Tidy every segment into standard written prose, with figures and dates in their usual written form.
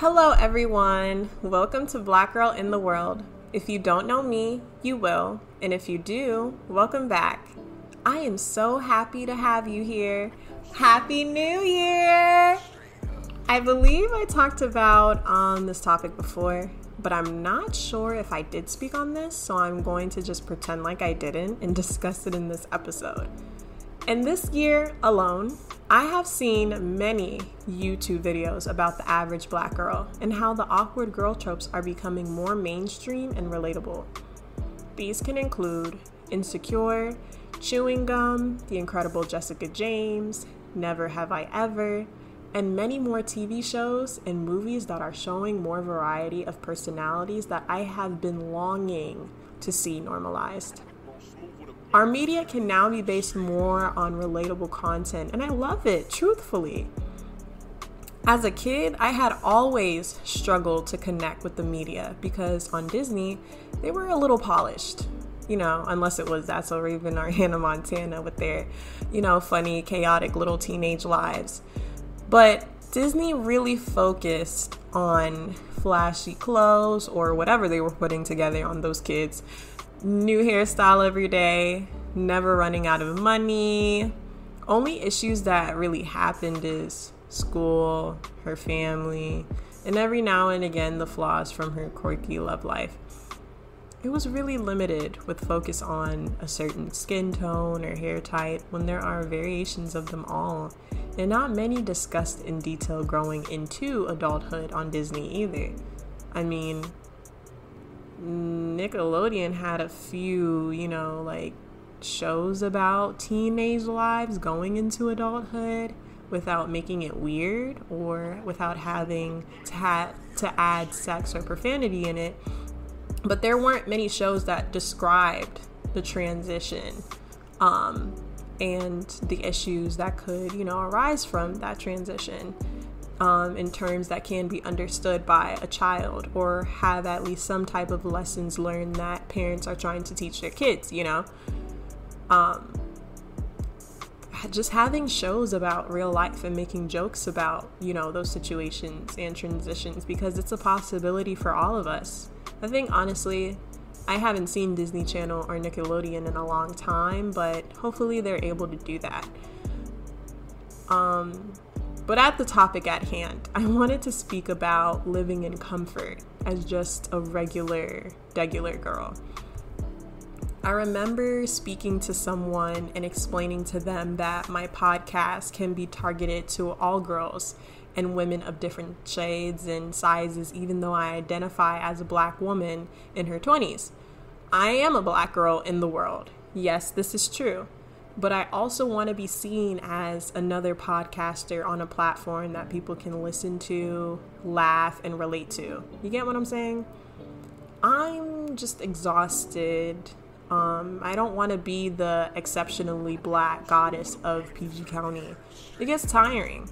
Hello everyone, welcome to Black Girl in the World. If you don't know me, you will, and if you do, welcome back. I am so happy to have you here. Happy New Year! I believe I talked about this topic before, but I'm not sure if I did speak on this, so I'm going to just pretend like I didn't and discuss it in this episode. And this year alone, I have seen many YouTube videos about the average Black girl and how the awkward girl tropes are becoming more mainstream and relatable. These can include Insecure, Chewing Gum, The Incredible Jessica James, Never Have I Ever, and many more TV shows and movies that are showing more variety of personalities that I have been longing to see normalized. Our media can now be based more on relatable content, and I love it, truthfully. As a kid, I had always struggled to connect with the media because on Disney, they were a little polished, unless it was That's So Raven or Hannah Montana with their, funny, chaotic little teenage lives. But Disney really focused on flashy clothes or whatever they were putting together on those kids. New hairstyle every day, never running out of money. Only issues that really happened is school, her family, and every now and again the flaws from her quirky love life. It was really limited with focus on a certain skin tone or hair type when there are variations of them all, and not many discussed in detail growing into adulthood on Disney either. I mean, Nickelodeon had a few, shows about teenage lives going into adulthood without making it weird or without having to add sex or profanity in it. But there weren't many shows that described the transition and the issues that could, arise from that transition. In terms that can be understood by a child or have at least some type of lessons learned that parents are trying to teach their kids, Just having shows about real life and making jokes about, those situations and transitions, because it's a possibility for all of us. I think, honestly, I haven't seen Disney Channel or Nickelodeon in a long time, but hopefully they're able to do that. But at the topic at hand, I wanted to speak about living in comfort as just a regular girl. I remember speaking to someone and explaining to them that my podcast can be targeted to all girls and women of different shades and sizes, even though I identify as a Black woman in her 20s. I am a Black girl in the world. Yes, this is true. But I also want to be seen as another podcaster on a platform that people can listen to, laugh, and relate to. You get what I'm saying? I'm just exhausted. I don't want to be the exceptionally Black goddess of PG County. It gets tiring.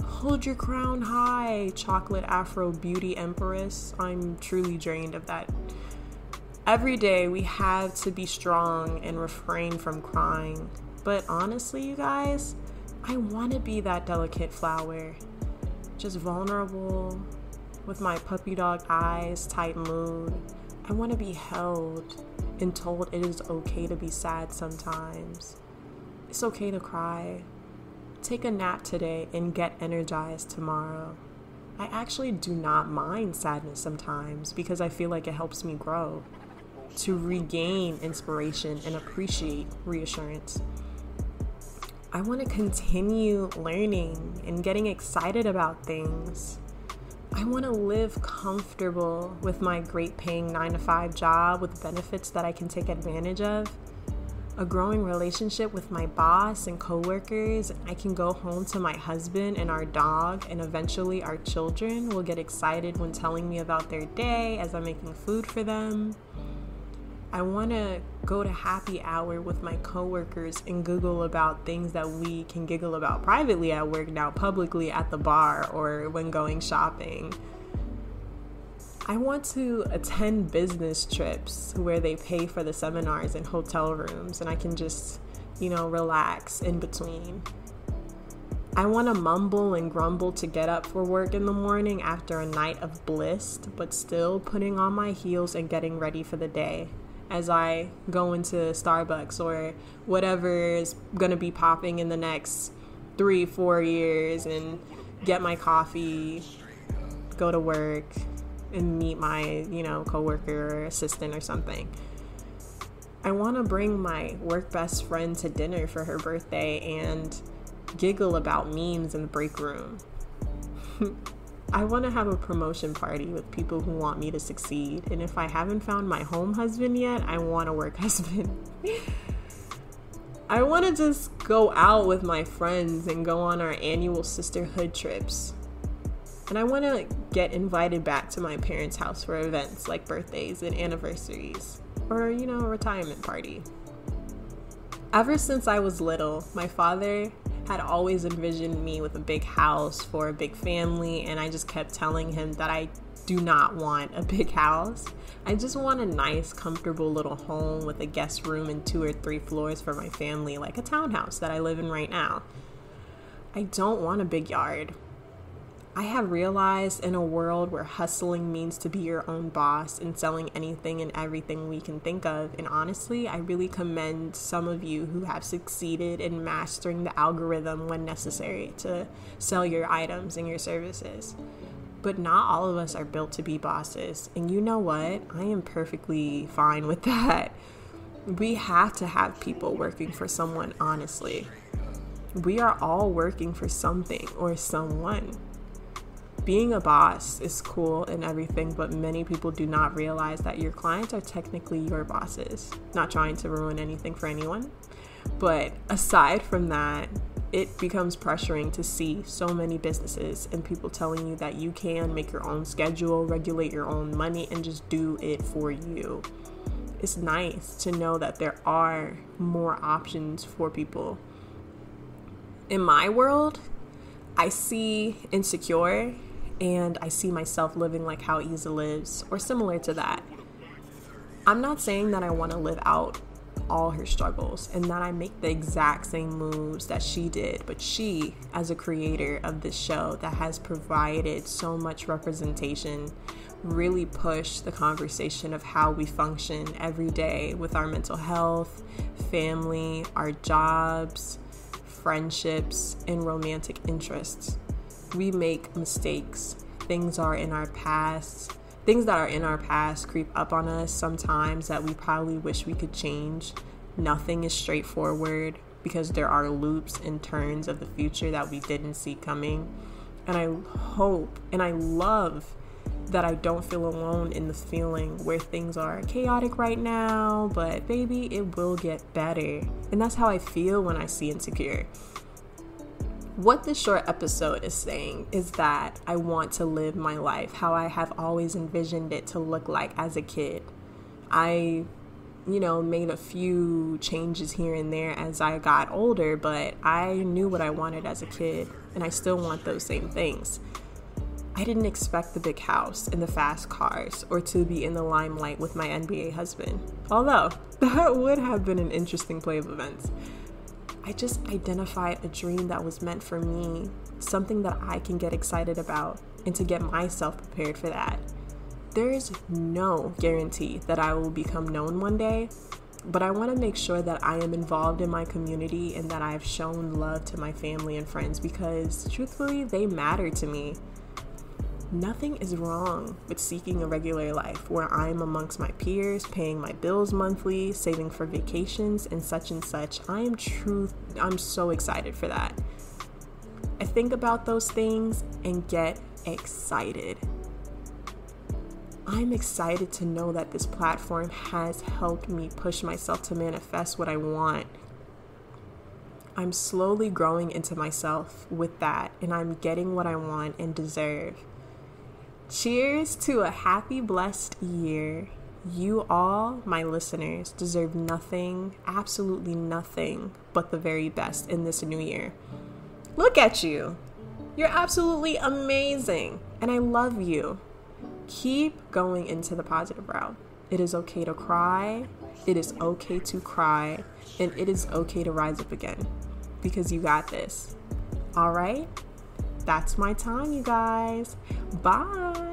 Hold your crown high, chocolate Afro beauty empress. I'm truly drained of that. Every day we have to be strong and refrain from crying. But honestly, you guys, I want to be that delicate flower. Just vulnerable, with my puppy dog eyes, tight mood. I want to be held and told it is okay to be sad sometimes. It's okay to cry. Take a nap today and get energized tomorrow. I actually do not mind sadness sometimes because I feel like it helps me grow, to regain inspiration and appreciate reassurance. I want to continue learning and getting excited about things. I want to live comfortable with my great paying 9-to-5 job with benefits that I can take advantage of. A growing relationship with my boss and coworkers. I can go home to my husband and our dog, and eventually our children will get excited when telling me about their day as I'm making food for them. I want to go to happy hour with my coworkers and giggle about things that we can giggle about privately at work, now publicly at the bar or when going shopping. I want to attend business trips where they pay for the seminars and hotel rooms and I can just, relax in between. I want to mumble and grumble to get up for work in the morning after a night of bliss, but still putting on my heels and getting ready for the day as I go into Starbucks or whatever is going to be popping in the next 3-4 years and get my coffee, go to work, and meet my, coworker or assistant or something. I want to bring my work best friend to dinner for her birthday and giggle about memes in the break room. I want to have a promotion party with people who want me to succeed. And if I haven't found my home husband yet, I want a work husband. I want to just go out with my friends and go on our annual sisterhood trips. And I want to get invited back to my parents' house for events like birthdays and anniversaries or, a retirement party. Ever since I was little, my father had always envisioned me with a big house for a big family, and I just kept telling him that I do not want a big house. I just want a nice, comfortable little home with a guest room and 2 or 3 floors for my family, like a townhouse that I live in right now. I don't want a big yard. I have realized in a world where hustling means to be your own boss and selling anything and everything we can think of, and honestly, I really commend some of you who have succeeded in mastering the algorithm when necessary to sell your items and your services. But not all of us are built to be bosses, and you know what? I am perfectly fine with that. We have to have people working for someone, honestly. We are all working for something or someone. Being a boss is cool and everything, but many people do not realize that your clients are technically your bosses. Not trying to ruin anything for anyone, but aside from that, it becomes pressuring to see so many businesses and people telling you that you can make your own schedule, regulate your own money, and just do it for you. It's nice to know that there are more options for people. In my world, I see Insecure, and I see myself living like how Isa lives, or similar to that. I'm not saying that I want to live out all her struggles and that I make the exact same moves that she did, but she, as a creator of this show that has provided so much representation, really pushed the conversation of how we function every day with our mental health, family, our jobs, friendships, and romantic interests. We make mistakes. Things that are in our past creep up on us sometimes that we probably wish we could change. Nothing is straightforward because there are loops and turns of the future that we didn't see coming. And I hope and I love that I don't feel alone in the feeling where things are chaotic right now, but baby, it will get better. And that's how I feel when I see Insecure. What this short episode is saying is that I want to live my life how I have always envisioned it to look like as a kid. I, made a few changes here and there as I got older, but I knew what I wanted as a kid, and I still want those same things. I didn't expect the big house and the fast cars or to be in the limelight with my NBA husband, although that would have been an interesting play of events. I just identified a dream that was meant for me, something that I can get excited about, and to get myself prepared for that. There is no guarantee that I will become known one day, but I want to make sure that I am involved in my community and that I've shown love to my family and friends because, truthfully, they matter to me. Nothing is wrong with seeking a regular life where I'm amongst my peers, paying my bills monthly, saving for vacations, and such and such. I'm so excited for that. I think about those things and get excited. I'm excited to know that this platform has helped me push myself to manifest what I want. I'm slowly growing into myself with that, and I'm getting what I want and deserve. Cheers to a happy, blessed year. You all, my listeners, deserve nothing, absolutely nothing, but the very best in this new year. Look at you. You're absolutely amazing, and I love you. Keep going into the positive route. It is okay to cry. It is okay to cry, and it is okay to rise up again because you got this. All right? That's my time, you guys. Bye.